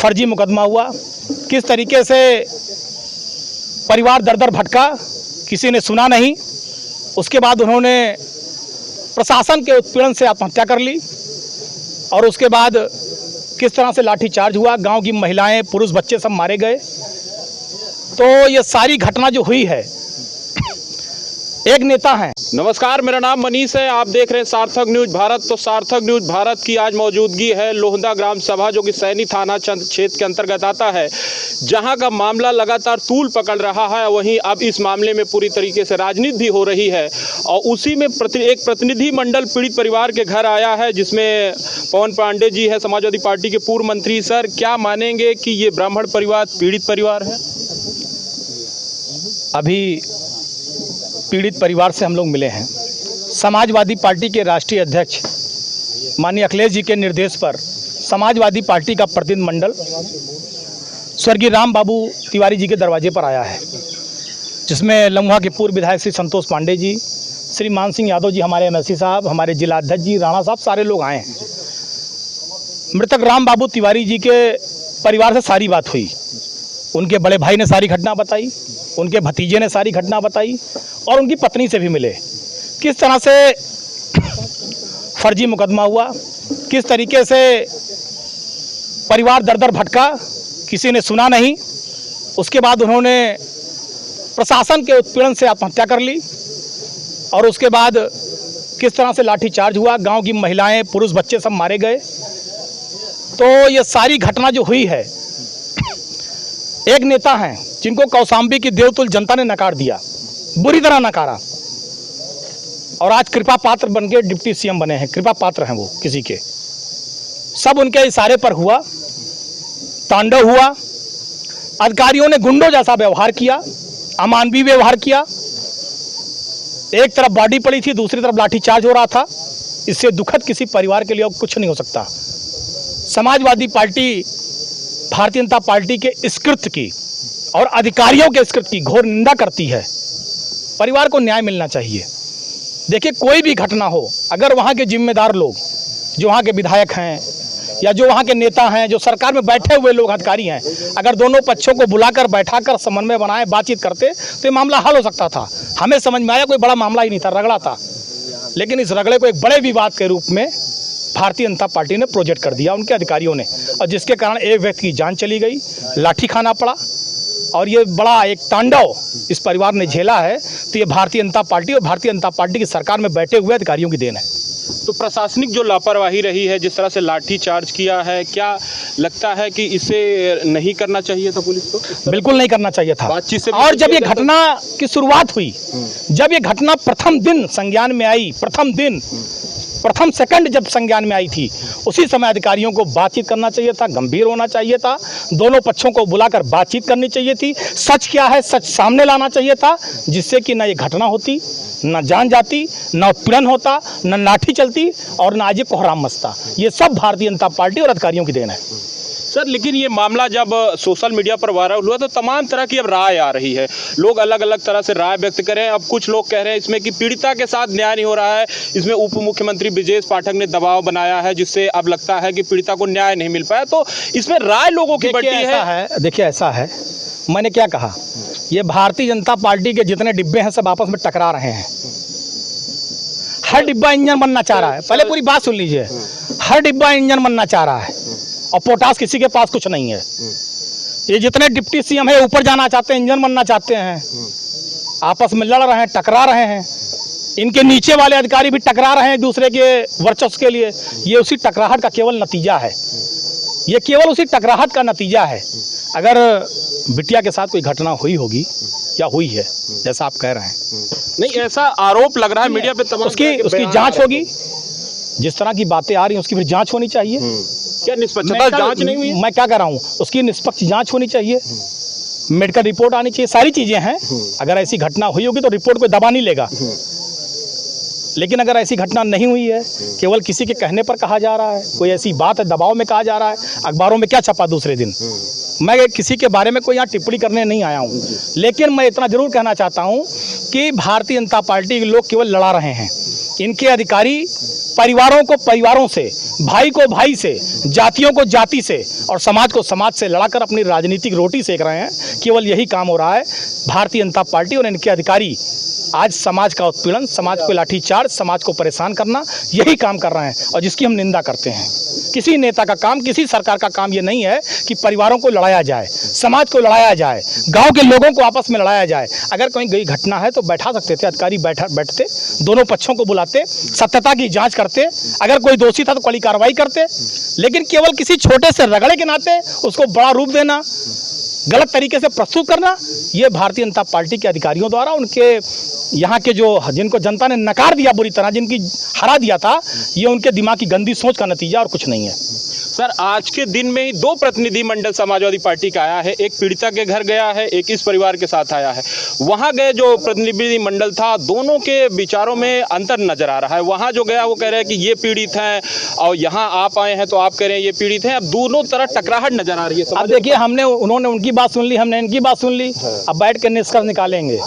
फर्जी मुकदमा हुआ, किस तरीके से परिवार दर दर भटका, किसी ने सुना नहीं। उसके बाद उन्होंने प्रशासन के उत्पीड़न से आत्महत्या कर ली और उसके बाद किस तरह से लाठीचार्ज हुआ, गांव की महिलाएं, पुरुष, बच्चे सब मारे गए। तो ये सारी घटना जो हुई है, एक नेता हैं। नमस्कार, मेरा नाम मनीष है। आप देख रहे हैं सार्थक न्यूज भारत। तो सार्थक न्यूज भारत की आज मौजूदगी है लोहंदा ग्राम सभा, जो कि सैनी थाना क्षेत्र के अंतर्गत आता है, जहां का मामला लगातार तूल पकड़ रहा है। वहीं अब इस मामले में पूरी तरीके से राजनीति भी हो रही है और उसी में एक प्रतिनिधि मंडल पीड़ित परिवार के घर आया है, जिसमें पवन पांडे जी है, समाजवादी पार्टी के पूर्व मंत्री। सर, क्या मानेंगे कि ये ब्राह्मण परिवार पीड़ित परिवार है? अभी पीड़ित परिवार से हम लोग मिले हैं। समाजवादी पार्टी के राष्ट्रीय अध्यक्ष माननीय अखिलेश जी के निर्देश पर समाजवादी पार्टी का प्रतिनिधिमंडल स्वर्गीय राम बाबू तिवारी जी के दरवाजे पर आया है, जिसमें लम्हा के पूर्व विधायक श्री संतोष पांडे जी, श्री मान सिंह यादव जी, हमारे एमएलसी साहब, हमारे जिला अध्यक्ष जी, राणा साहब, सारे लोग आए हैं। मृतक राम बाबू तिवारी जी के परिवार से सारी बात हुई। उनके बड़े भाई ने सारी घटना बताई, उनके भतीजे ने सारी घटना बताई और उनकी पत्नी से भी मिले। किस तरह से फर्जी मुकदमा हुआ, किस तरीके से परिवार दर दर भटका, किसी ने सुना नहीं। उसके बाद उन्होंने प्रशासन के उत्पीड़न से आत्महत्या कर ली और उसके बाद किस तरह से लाठीचार्ज हुआ, गांव की महिलाएं, पुरुष, बच्चे सब मारे गए। तो ये सारी घटना जो हुई है, एक नेता हैं जिनको कौशाम्बी की देवतुल्य जनता ने नकार दिया, बुरी तरह नकारा, और आज कृपा पात्र बन के डिप्टी सीएम बने हैं। कृपा पात्र हैं वो किसी के, सब उनके इशारे पर हुआ, तांडव हुआ। अधिकारियों ने गुंडों जैसा व्यवहार किया, अमानवीय व्यवहार किया। एक तरफ बॉडी पड़ी थी, दूसरी तरफ लाठीचार्ज हो रहा था। इससे दुखद किसी परिवार के लिए कुछ नहीं हो सकता। समाजवादी पार्टी भारतीय जनता पार्टी के इस कृत्य की और अधिकारियों के इस कृत्य की घोर निंदा करती है। परिवार को न्याय मिलना चाहिए। देखिए, कोई भी घटना हो, अगर वहाँ के जिम्मेदार लोग, जो वहाँ के विधायक हैं या जो वहाँ के नेता हैं, जो सरकार में बैठे हुए लोग, अधिकारी हैं, अगर दोनों पक्षों को बुलाकर बैठाकर समन्वय बनाए, बातचीत करते, तो ये मामला हल हो सकता था। हमें समझ में आया कोई बड़ा मामला ही नहीं था, रगड़ा था। लेकिन इस रगड़े को एक बड़े विवाद के रूप में भारतीय जनता पार्टी ने प्रोजेक्ट कर दिया, उनके अधिकारियों ने, और जिसके कारण एक व्यक्ति की जान चली गई, लाठी खाना पड़ा, और ये बड़ा एक तांडव इस परिवार ने झेला है। तो ये भारतीय जनता पार्टी और भारतीय जनता पार्टी की सरकार में बैठे हुए अधिकारियों की देन है। तो प्रशासनिक जो लापरवाही रही है, जिस तरह से लाठी चार्ज किया है, क्या लगता है कि इसे नहीं करना चाहिए था पुलिस को? बिल्कुल नहीं करना चाहिए था। बातचीत से और जब ये घटना की शुरुआत हुई, जब ये घटना प्रथम दिन संज्ञान में आई, प्रथम सेकंड जब संज्ञान में आई थी, उसी समय अधिकारियों को बातचीत करना चाहिए था, गंभीर होना चाहिए था, दोनों पक्षों को बुलाकर बातचीत करनी चाहिए थी, सच क्या है सच सामने लाना चाहिए था, जिससे कि न ये घटना होती, न जान जाती, न उत्पीड़न होता, न लाठी चलती और न आज ये कोहराम मचता। ये सब भारतीय जनता पार्टी और अधिकारियों की देन है। सर, लेकिन ये मामला जब सोशल मीडिया पर वायरल हुआ तो तमाम तरह की अब राय आ रही है, लोग अलग अलग तरह से राय व्यक्त करें। अब कुछ लोग कह रहे हैं इसमें कि पीड़िता के साथ न्याय नहीं हो रहा है, इसमें उप मुख्यमंत्री ब्रजेश पाठक ने दबाव बनाया है, जिससे अब लगता है कि पीड़िता को न्याय नहीं मिल पाया। तो इसमें राय लोगों की बटी है। देखिए, ऐसा है, मैंने क्या कहा, ये भारतीय जनता पार्टी के जितने डिब्बे हैं सब आपस में टकरा रहे हैं। हर डिब्बा इंजन बनना चाह रहा है। पहले पूरी बात सुन लीजिए। हर डिब्बा इंजन बनना चाह रहा है और पोटास किसी के पास कुछ नहीं है। ये जितने डिप्टी सीएम है ऊपर जाना चाहते हैं, इंजन बनना चाहते हैं, आपस में लड़ रहे हैं, टकरा रहे हैं। इनके नीचे वाले अधिकारी भी टकरा रहे हैं एक दूसरे के वर्चस्व के लिए। ये उसी टकराहट का केवल नतीजा है, ये केवल उसी टकराहट का नतीजा है। अगर बिटिया के साथ कोई घटना हुई होगी या हुई है, जैसा आप कह रहे हैं, नहीं, ऐसा आरोप लग रहा है मीडिया पे, तमाम उसकी जांच होगी। जिस तरह की बातें आ रही हैं उसकी फिर जांच होनी चाहिए। क्या निष्पक्षता जांच नहीं हुई? मैं क्या कर रहा हूँ, उसकी निष्पक्ष जांच होनी चाहिए, मेडिकल रिपोर्ट आनी चाहिए, सारी चीजें हैं। अगर ऐसी घटना हुई होगी तो रिपोर्ट कोई दबा नहीं लेगा। लेकिन अगर ऐसी घटना नहीं हुई है, केवल किसी के कहने पर कहा जा रहा है, कोई ऐसी बात है दबाव में कहा जा रहा है, अखबारों में क्या छपा दूसरे दिन, मैं किसी के बारे में कोई यहाँ टिप्पणी करने नहीं आया हूँ। लेकिन मैं इतना जरूर कहना चाहता हूँ कि भारतीय जनता पार्टी के लोग केवल लड़ा रहे हैं। इनके अधिकारी परिवारों को परिवारों से, भाई को भाई से, जातियों को जाति से और समाज को समाज से लड़ाकर अपनी राजनीतिक रोटी सेक रहे हैं। केवल यही काम हो रहा है। भारतीय जनता पार्टी और इनके अधिकारी आज समाज का उत्पीड़न, समाज को लाठीचार्ज, समाज को परेशान करना, यही काम कर रहे हैं और जिसकी हम निंदा करते हैं। किसी नेता का काम, किसी सरकार का काम ये नहीं है कि परिवारों को लड़ाया जाए, समाज को लड़ाया जाए, गांव के लोगों को आपस में लड़ाया जाए। अगर कोई गई घटना है तो बैठा सकते थे, अधिकारी बैठते, दोनों पक्षों को बुलाते, सत्यता की जांच करते, अगर कोई दोषी था तो कड़ी कार्रवाई करते। लेकिन केवल किसी छोटे से रगड़े के नाते उसको बड़ा रूप देना, गलत तरीके से प्रस्तुत करना, ये भारतीय जनता पार्टी के अधिकारियों द्वारा, उनके यहाँ के जो जिनको जनता ने नकार दिया बुरी तरह, जिनकी हरा दिया था, ये उनके दिमाग की गंदी सोच का नतीजा और कुछ नहीं है। सर, आज के दिन में ही 2 प्रतिनिधि मंडल समाजवादी पार्टी का आया है। एक पीड़िता के घर गया है, एक इस परिवार के साथ आया है। वहां गए जो प्रतिनिधि मंडल था, दोनों के विचारों में अंतर नजर आ रहा है। वहां जो गया वो कह रहे हैं कि ये पीड़ित हैं और यहाँ आप आए हैं तो आप कह रहे हैं ये पीड़ित हैं। अब दोनों तरफ टकराहट नजर आ रही है। अब देखिए, उन्होंने उनकी बात सुन ली, हमने इनकी बात सुन ली, अब बैठ कर निष्कर्ष निकालेंगे।